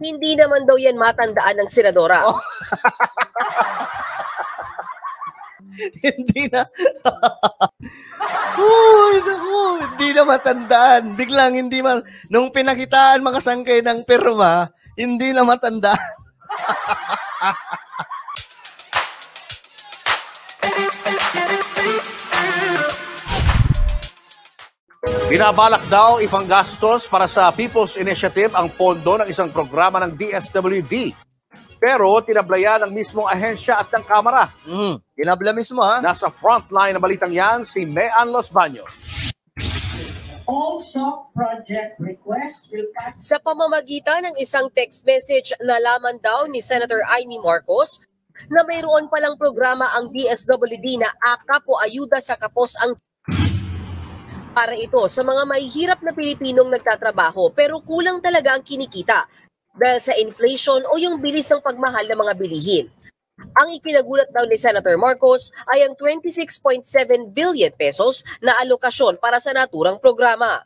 Hindi naman daw yan matandaan ng senadora. Oh. Hindi na. Uy, naku, hindi na matandaan. Biglang hindi man, nung pinakitaan mga sangkay ng pirma, hindi na matandaan. Binabalak daw ipanggastos para sa People's Initiative ang pondo ng isang programa ng DSWD. Pero tinablayan ng mismong ahensya at ng Kamara. Tinabla mismo ha? Nasa frontline na balitang yan si Mean Los Baños. Also, project request will pass. Sa pamamagitan ng isang text message, nalaman daw ni Senator Amy Marcos na mayroon palang programa ang DSWD na AKAP o Ayuda sa Kapos ang para ito sa mga mahihirap na Pilipinong nagtatrabaho pero kulang talaga ang kinikita dahil sa inflation o yung bilis ng pagmahal ng mga bilihin. Ang ikinagulat daw ni Senator Marcos ay ang 26.7 billion pesos na alokasyon para sa naturang programa.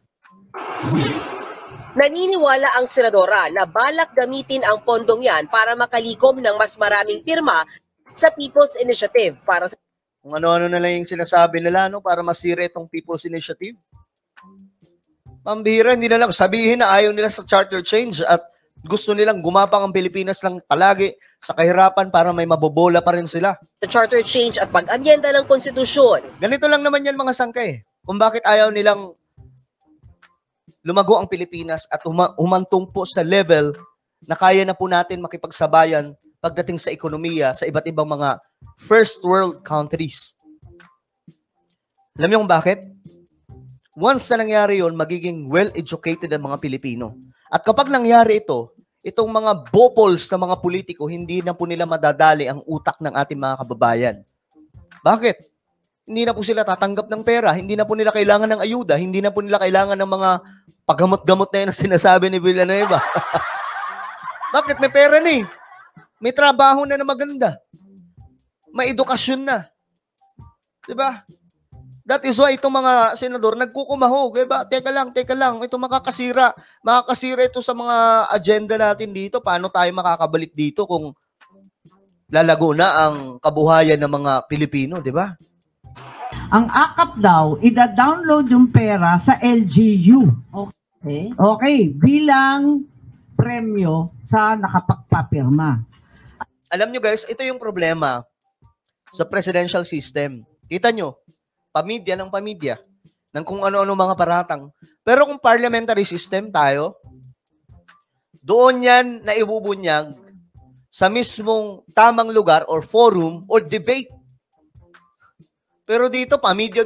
Naniniwala ang senadora na balak gamitin ang pondong yan para makalikom ng mas maraming pirma sa People's Initiative para sa Kung ano-ano na lang yung sinasabi nila no, para masira itong People's Initiative. Pambihira, hindi na lang sabihin na ayaw nila sa charter change at gusto nilang gumapang ang Pilipinas lang palagi sa kahirapan para may mabobola pa rin sila. The charter change at pag-amyenda ng konstitusyon. Ganito lang naman yan mga sangkay. Kung bakit ayaw nilang lumago ang Pilipinas at humantong po sa level na kaya na po natin makipagsabayan pagdating sa ekonomiya sa iba't ibang mga first world countries. Alam niyo kung bakit? Once na nangyari yon, magiging well-educated ang mga Pilipino. At kapag nangyari ito, itong mga bopols na mga politiko, hindi na po nila madadali ang utak ng ating mga kababayan. Bakit? Hindi na po sila tatanggap ng pera, hindi na po nila kailangan ng ayuda, hindi na po nila kailangan ng mga paggamot-gamot na yun na sinasabi ni Villanueva. Bakit? May pera na eh. May trabaho na maganda. May edukasyon na. Diba? That is why itong mga senador nagkukumahog. Diba? Teka lang. Ito makakasira. Makakasira ito sa mga agenda natin dito. Paano tayo makakabalik dito kung lalago na ang kabuhayan ng mga Pilipino, diba? Ang AKAP daw, ida-download yung pera sa LGU. Okay? Okay, bilang premyo sa nakapagpapirma. Alam nyo guys, ito yung problema sa presidential system. Kita nyo, pamidya ng pamidya, ng kung ano-ano mga paratang. Pero kung parliamentary system tayo, doon yan na ibubunyag sa mismong tamang lugar or forum or debate. Pero dito, pamidya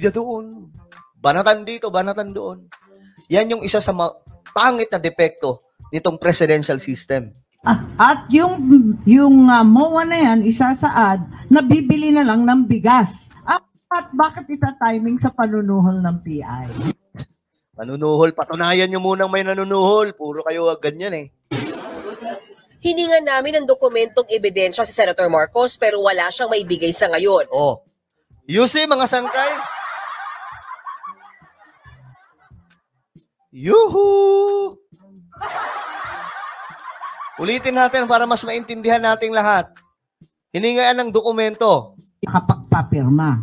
doon. Banatan dito, banatan doon. Yan yung isa sa pangit na depekto nitong presidential system. At yung MOA na yan, isasaad, nabibili na lang ng bigas. At bakit ita-timing sa panunuhol ng PI? Panunuhol, patunayan nyo munang may nanunuhol. Puro kayo ganyan eh. Hiningan namin ng dokumentong ebidensya si Senator Marcos pero wala siyang maibigay sa ngayon. Oh. You see, mga sangkay? Yuhu! Ulitin natin para mas maintindihan nating lahat. Hiningaan ng dokumento. Nakapagpapirma.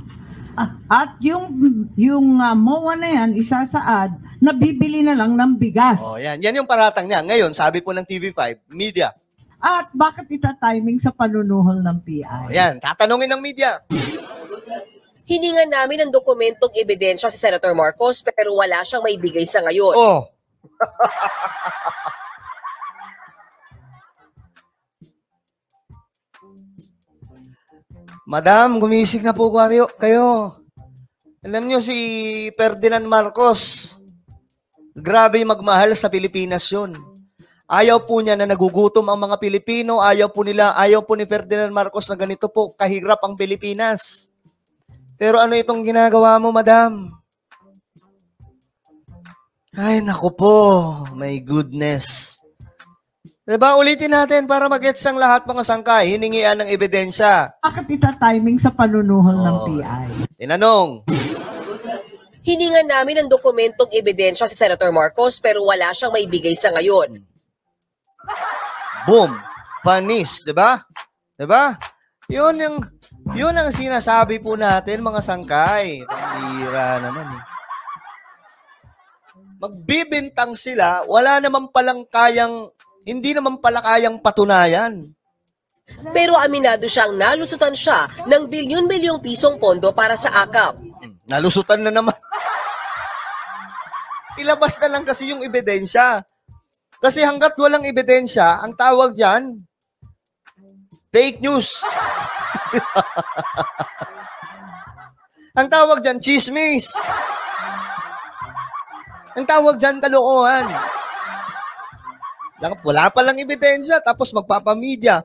At yung MOA na yan, isasaad, nabibili na lang ng bigas. Oh, yan. Yan yung paratang niya. Ngayon, sabi po ng TV5, media. At bakit ita-timing sa panunuhol ng PI? Oh, yan. Tatanungin ng media. Hiningan namin ng dokumentong ebidensya si Senator Marcos pero wala siyang maibigay sa ngayon. Oh. Madam, gumising na po kayo. Alam niyo si Ferdinand Marcos, grabe magmahal sa Pilipinas yun. Ayaw po niya na nagugutom ang mga Pilipino, ayaw po ni Ferdinand Marcos na ganito po kahirap ang Pilipinas. Pero ano itong ginagawa mo, madam? Ay, naku po. My goodness. Diba, ulitin natin para mag-gets ang lahat mga sangkay. Hiningian ng ebidensya. Bakit ita-timing sa panunuhol ng PI? Tinanong. Hiningan namin ng dokumentong ebidensya si Senator Marcos pero wala siyang maibigay sa ngayon. Boom. Panis, 'di ba? 'Di ba? 'Yun ang sinasabi po natin, mga sangkay. Tandira naman eh. Magbibintang sila, hindi naman pala kayang patunayan. Pero aminado siyang nalusutan siya ng bilyon-bilyong pisong pondo para sa AKAP. Nalusutan na naman. Ilabas na lang kasi yung ebidensya. Kasi hanggat walang ebidensya, ang tawag dyan, fake news. Ang tawag dyan, chismis. Ang tawag dyan, kalokohan. Wala palang ebidensya, tapos magpapamedya.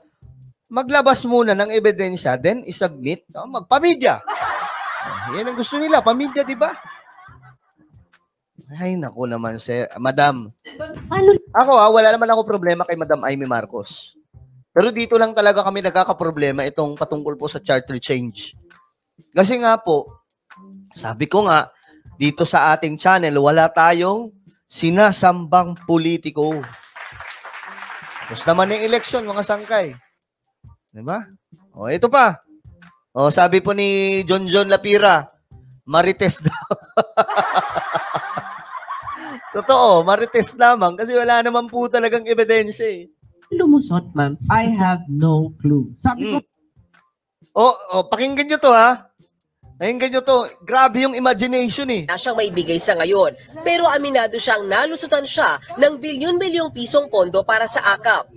Maglabas muna ng ebidensya, then isubmit, magpamedya. Yan ang gusto nila, pamedya, di ba? Ay, naku naman, Madam. Ako, wala naman ako problema kay Madam Amy Marcos. Pero dito lang talaga kami nagkakaproblema itong patungkol po sa charter change. Kasi nga po, sabi ko nga, dito sa ating channel, wala tayong sinasambang politiko. Tapos naman yung eleksyon, mga sangkay. Diba? O, ito pa. O, sabi po ni John Lapira, marites daw. Totoo, marites lamang kasi wala naman po talagang ebidensya eh. Lumusot, ma'am. I have no clue. Sabi ko, pakinggan nyo to ha. Pakinggan nyo to. Grabe yung imagination eh. Na siyang maibigay sa ngayon. Pero aminado siyang nalusutan siya ng bilyon-bilyong pisong pondo para sa AKAP.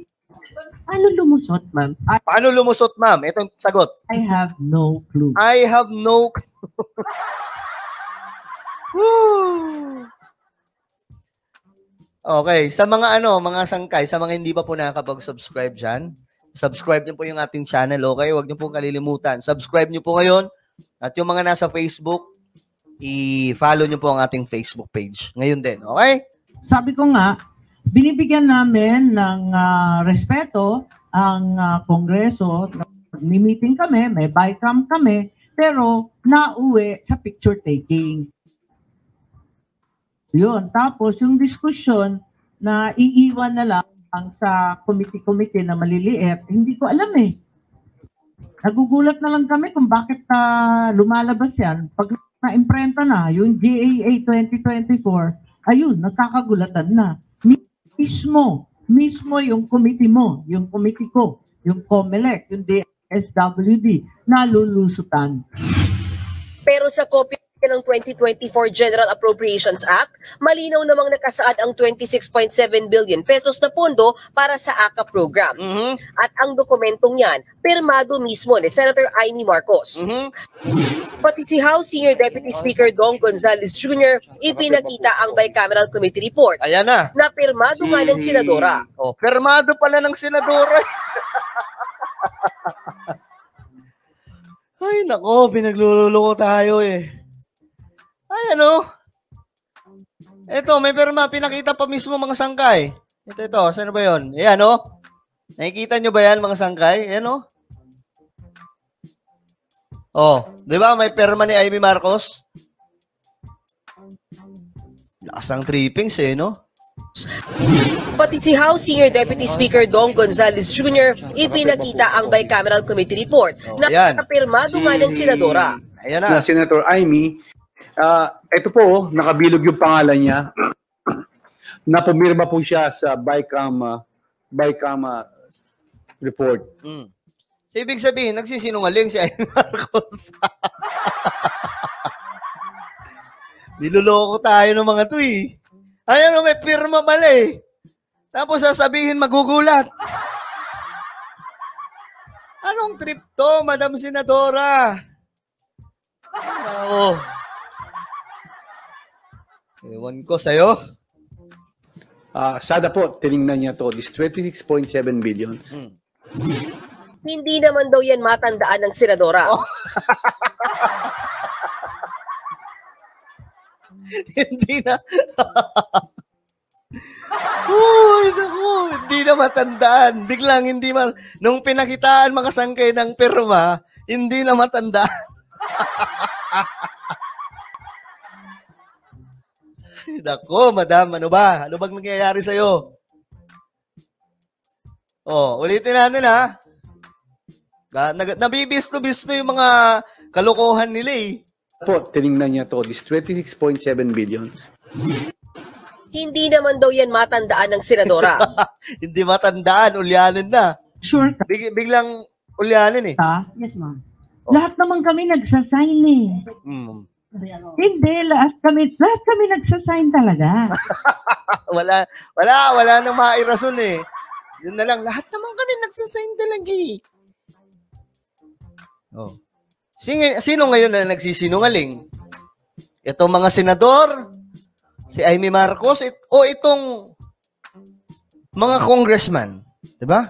paano lumusot, ma'am? Paano lumusot, ma'am? Ito yung sagot. I have no clue. I have no clue. Okay, sa mga mga sangkay, sa mga hindi pa po nakakapag-subscribe dyan, subscribe niyo po yung ating channel, okay? Huwag niyo po kalilimutan. Subscribe niyo po ngayon. At yung mga nasa Facebook, i-follow niyo po ang ating Facebook page. Ngayon din, okay? Sabi ko nga, binibigyan namin ng respeto ang Kongreso. Nag-meeting kami, may bycam kami, pero nauwi sa picture taking. Yun. Tapos yung diskusyon na iiwan na lang sa committee na maliliit, hindi ko alam eh. Nagugulat na lang kami kung bakit lumalabas yan. Pag na-imprenta na, yung GAA 2024, ayun, nagkakagulatan na. Mismo yung committee mo, yung committee ko, yung COMELEC, yung DSWD, nalulusutan. Pero sa copy ng 2024 General Appropriations Act, malinaw namang nakasaad ang 26.7 billion pesos na pondo para sa AKAP program. At ang dokumentong yan, pirmado mismo ni Senator Amy Marcos. Pati si House Senior Deputy Speaker Dong Gonzales Jr. ipinakita ang Bicameral Committee Report. Ayan na. Na pirmado nga ng Senadora. Pirmado pala ng Senadora. Ay, nako, pinaglululoko tayo eh. Ay, Ito, may pirma. Pinakita pa mismo mga sangkay. Ito. Saan ba yun? Ayan, nakikita nyo ba yan, mga sangkay? Ayan, di ba? May pirma ni Amy Marcos. Lakas ang trippings eh, no? Pati si House Senior Deputy Speaker Dong Gonzales Jr. ipinakita ang Bicameral Committee Report na napirmado nga ng Senadora. Ayan na. Senator Amy, ito po, nakabilog yung pangalan niya. Napumirma po siya sa Bicam report. So, ibig sabihin, nagsisinungaling si Amy Marcos. Niloloko tayo ng mga to eh. Ayan, may pirma pala eh. Tapos sasabihin, magugulat. Anong trip to, Madam Senadora? Ewan ko sa'yo. Sada po, tinignan niya to. This 26.7 billion. Hindi naman daw yan matandaan ng Senadora. Hindi na. Hindi na matandaan. Biglang nung pinakitaan mga sangkay ng pirma, hindi na matandaan. Nako, madam, ano ba? Ano bang nangyayari sa'yo? Oh, ulitin natin ha. Nabibisto-bisto yung mga kalokohan nila eh. Po, tinignan niya to, this 26.7 billion. Hindi naman daw yan matandaan ng senadora. Hindi matandaan, ulyanin na. Sure ka? Biglang ulyanin eh. Yes, ma'am. Lahat naman kami nagsasign eh. Hindi, lahat kami nagsasign talaga. wala nang mairason eh. Yun na lang, lahat naman kami nagsasign talaga eh. Oh. Sino ngayon na nagsisinungaling? Itong mga senador, si Amy Marcos, o itong mga congressman, 'di ba?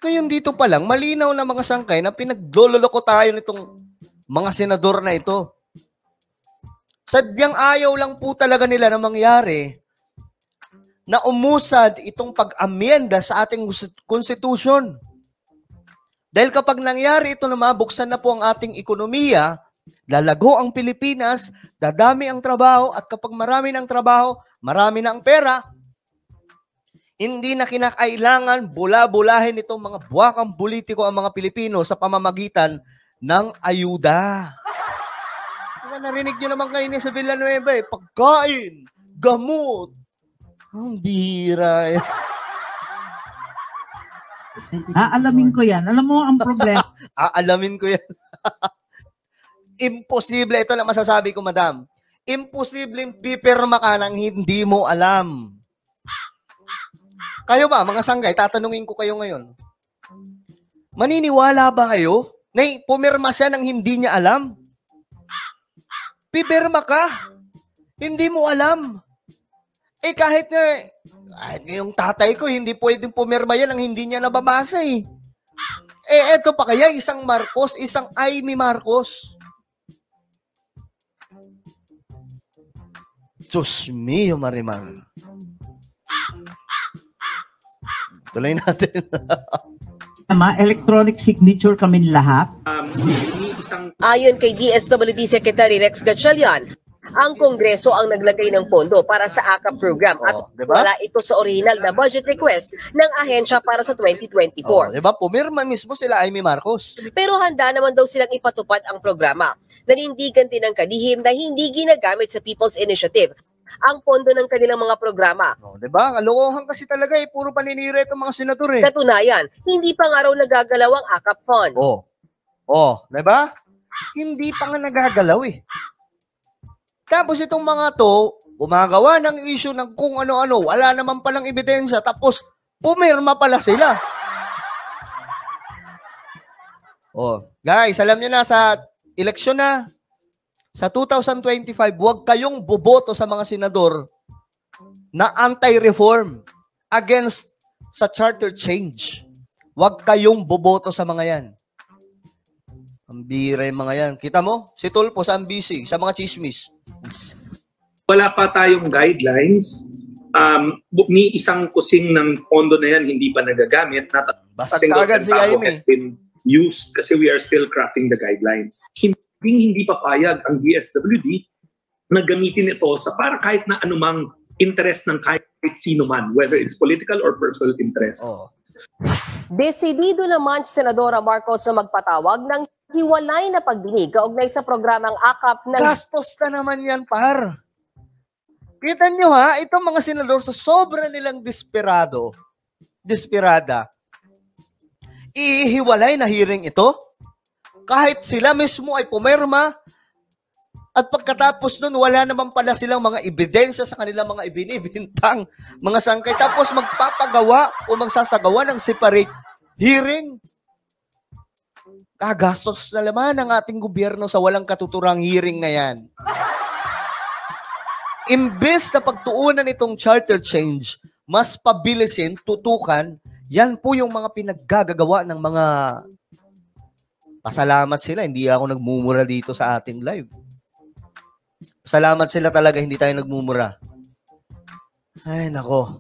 Ngayon dito pa lang malinaw na mga sangkay na pinaglololoko tayo nitong mga senador na ito. Sadyang ayaw lang po talaga nila na mangyari na umusad itong pag-amyenda sa ating konstitusyon. Dahil kapag nangyari ito na mabuksan na po ang ating ekonomiya, lalago ang Pilipinas, dadami ang trabaho, at kapag marami ng trabaho, marami na ang pera, hindi na kinakailangan bula-bulahin itong mga buwakang politiko ang mga Pilipino sa pamamagitan ng ayuda. Diba, narinig nyo naman kanina sa Villanueva eh, pagkain, gamot, ang bira eh. Aalamin ko yan. Alam mo ang problema. Aalamin ko yan. Imposible. Ito na masasabi ko, madam. Imposibleng pipirma ka nang hindi mo alam. Kayo ba, mga sanggay, tatanungin ko kayo ngayon. Maniniwala ba kayo na pumirma siya nang hindi niya alam? Pipirma ka. Hindi mo alam. Eh kahit na yung tatay ko, hindi pwedeng pumirma yan ang hindi niya nababasa eh. Eh, eto pa kaya, isang Marcos, isang Amy Marcos. Diyos mio, Marimar. Tuloy natin. Electronic signature kami lahat. Ayon kay DSWD Secretary Rex Gatchalian, ang Kongreso ang naglagay ng pondo para sa AKAP program at diba? wala ito sa original na budget request ng ahensya para sa 2024. Diba? Pumirma mismo sila Amy Marcos. Pero handa naman daw silang ipatupad ang programa. Nanindigan din ng kalihim na hindi ginagamit sa People's Initiative ang pondo ng kanilang mga programa. Diba? Kalokohan kasi talaga eh. Puro paninira itong mga senador eh. Katunayan, hindi pa nga raw nagagalaw ang AKAP fund. Diba? Hindi pa nga nagagalaw eh. Tapos itong mga to, gumagawa ng issue ng kung ano-ano, wala naman palang ebidensya, tapos pumirma pala sila. Guys, alam nyo na, sa eleksyon na, sa 2025, huwag kayong boboto sa mga senador na anti-reform against sa charter change. Huwag kayong boboto sa mga yan. Ang bira yung mga yan. Kita mo? Si Tulfo sa ambisi, sa mga chismis. Wala pa tayong guidelines. Ni isang kusing ng pondo na yan hindi pa nagagamit. Not a single centavo has been used kasi we are still crafting the guidelines. Hindi papayag ang DSWD na gamitin ito sa para kahit na anumang interest ng kahit sino man, whether it's political or personal interest. Desidido naman si Senadora Marcos na magpatawag ng hiwalay na pagdinig kaugnay sa programang AKAP ng... Gastos na naman yan, par. Kita nyo ha, itong mga senador sa sobra nilang desperada, ihiwalay na hearing ito, kahit sila mismo ay pumirma, at pagkatapos nun, wala naman pala silang mga ebidensya sa kanilang mga ibinibintang mga sangkay, tapos magpapagawa o magsasagawa ng separate hearing. Kagastos na naman ang ating gobyerno sa walang katuturang hearing na yan. Imbes na pagtuunan itong charter change, mas pabilisin, tutukan, yan po yung mga pinaggagawa ng mga... Pasalamat sila, hindi ako nagmumura dito sa ating live. Pasalamat sila talaga, hindi tayo nagmumura. Ay, nako.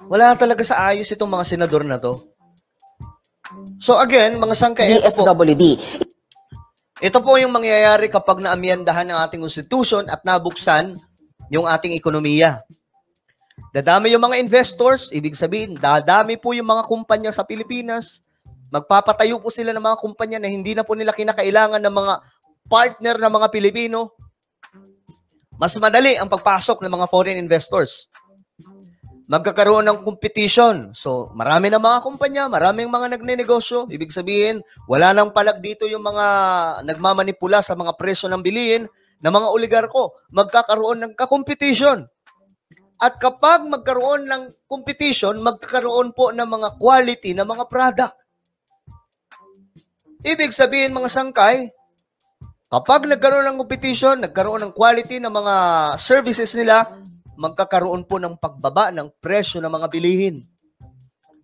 Wala talaga sa ayos itong mga senador na to. So again, mga sangkay, DSWD. Ito po yung mangyayari kapag naamyendahan ng ating konstitusyon at nabuksan yung ating ekonomiya. Dadami yung mga investors, ibig sabihin, dadami po yung mga kumpanya sa Pilipinas. Magpapatayo po sila ng mga kumpanya na hindi na po nila kinakailangan ng mga partner ng mga Pilipino. Mas madali ang pagpasok ng mga foreign investors. Magkakaroon ng competition. So, marami na mga kumpanya, maraming mga nagnenegosyo. Ibig sabihin, wala nang palag dito yung mga nagmamanipula sa mga presyo ng bilihin ng mga oligarko. Magkakaroon ng ka-competition. At kapag magkaroon ng competition, magkakaroon po ng mga quality na mga product. Ibig sabihin, mga sangkay, kapag nagkaroon ng competition, nagkaroon ng quality ng mga services nila, magkakaroon po ng pagbaba ng presyo ng mga bilihin.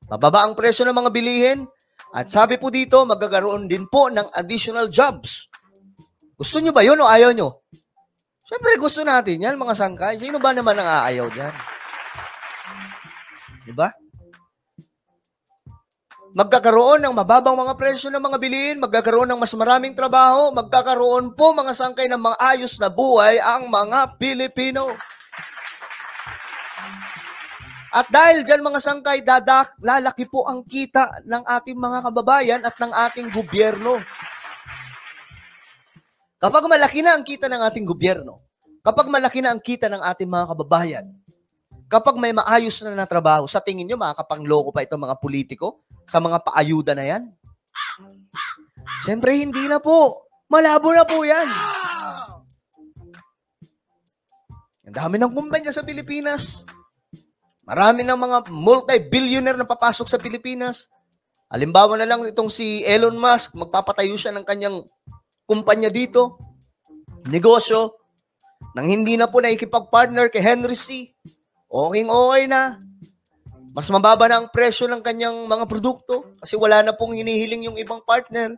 Bababa ang presyo ng mga bilihin, at sabi po dito, magkakaroon din po ng additional jobs. Gusto nyo ba yun o ayaw nyo? Siyempre gusto natin yan, mga sangkay. Sino ba naman ang aayaw dyan? Diba? Magkakaroon ng mababang mga presyo ng mga bilihin, magkakaroon ng mas maraming trabaho, magkakaroon po mga sangkay ng mga ayos na buhay ang mga Pilipino. At dahil dyan mga sangkay, lalaki po ang kita ng ating mga kababayan at ng ating gobyerno. Kapag malaki na ang kita ng ating gobyerno, kapag malaki na ang kita ng ating mga kababayan, kapag may maayos na trabaho, sa tingin nyo makakapangloko pa itong mga politiko sa mga paayuda na yan? Siyempre hindi na po. Malabo na po yan. Ang dami ng kumpanya sa Pilipinas. Marami ng mga multi-billionaire na papasok sa Pilipinas. Halimbawa na lang itong si Elon Musk, magpapatayo siya ng kanyang kumpanya dito, negosyo, nang hindi na po nakikipag-partner kay Henry C. Okay na. Mas mababa na ang presyo ng kanyang mga produkto kasi wala na pong hinihiling yung ibang partner.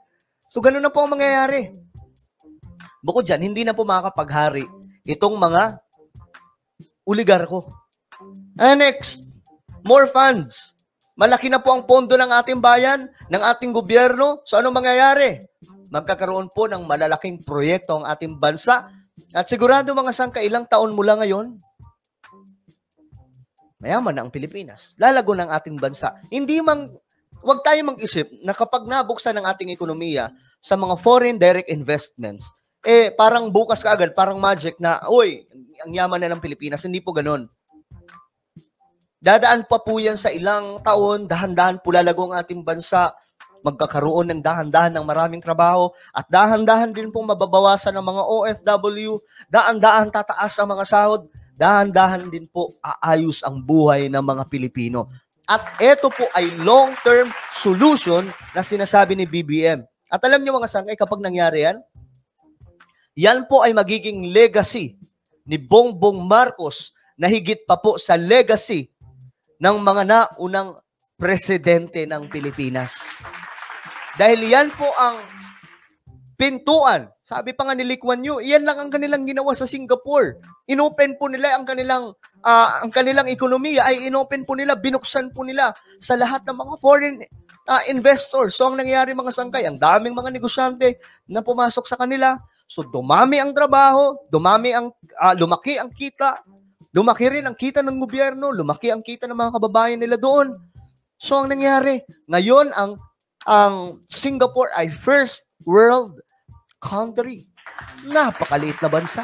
So, ganun na po ang mangyayari. Bukod dyan, hindi na po makakapaghari itong mga oligarko. Next, more funds. Malaki na po ang pondo ng ating bayan, ng ating gobyerno. So, anong mangyayari? Magkakaroon po ng malalaking proyekto ang ating bansa. At sigurado mga sangka, ilang taon mula ngayon, mayaman na ang Pilipinas. Lalago ng ating bansa. Huwag tayo mag-isip na kapag nabuksan ng ating ekonomiya sa mga foreign direct investments, parang bukas kaagad, parang magic na, uy, ang yaman na ng Pilipinas. Hindi po ganun. Dadaan pa po yan sa ilang taon, dahan-dahan po lalago ang ating bansa, magkakaroon ng dahan-dahan ng maraming trabaho, at dahan-dahan din pong mababawasan ng mga OFW, dahan-dahan tataas ang mga sahod, dahan-dahan din po aayos ang buhay ng mga Pilipino. At ito po ay long-term solution na sinasabi ni BBM. At alam niyo mga sangkay, kapag nangyari yan, yan po ay magiging legacy ni Bongbong Marcos na higit pa po sa legacy ng mga naunang presidente ng Pilipinas. Dahil yan po ang pintuan. Sabi pa nga ni Lee Kuan Yew, iyan lang ang kanilang ginawa sa Singapore. Inopen po nila ang kanilang ekonomiya ay inopen po nila, binuksan po nila sa lahat ng mga foreign investors. So ang nangyayari mga sangkay, ang daming mga negosyante na pumasok sa kanila. So dumami ang trabaho, lumaki ang kita, lumaki rin ang kita ng gobyerno, lumaki ang kita ng mga kababayan nila doon. So ang nangyari, ngayon ang Singapore ay first world country. Napakaliit na bansa.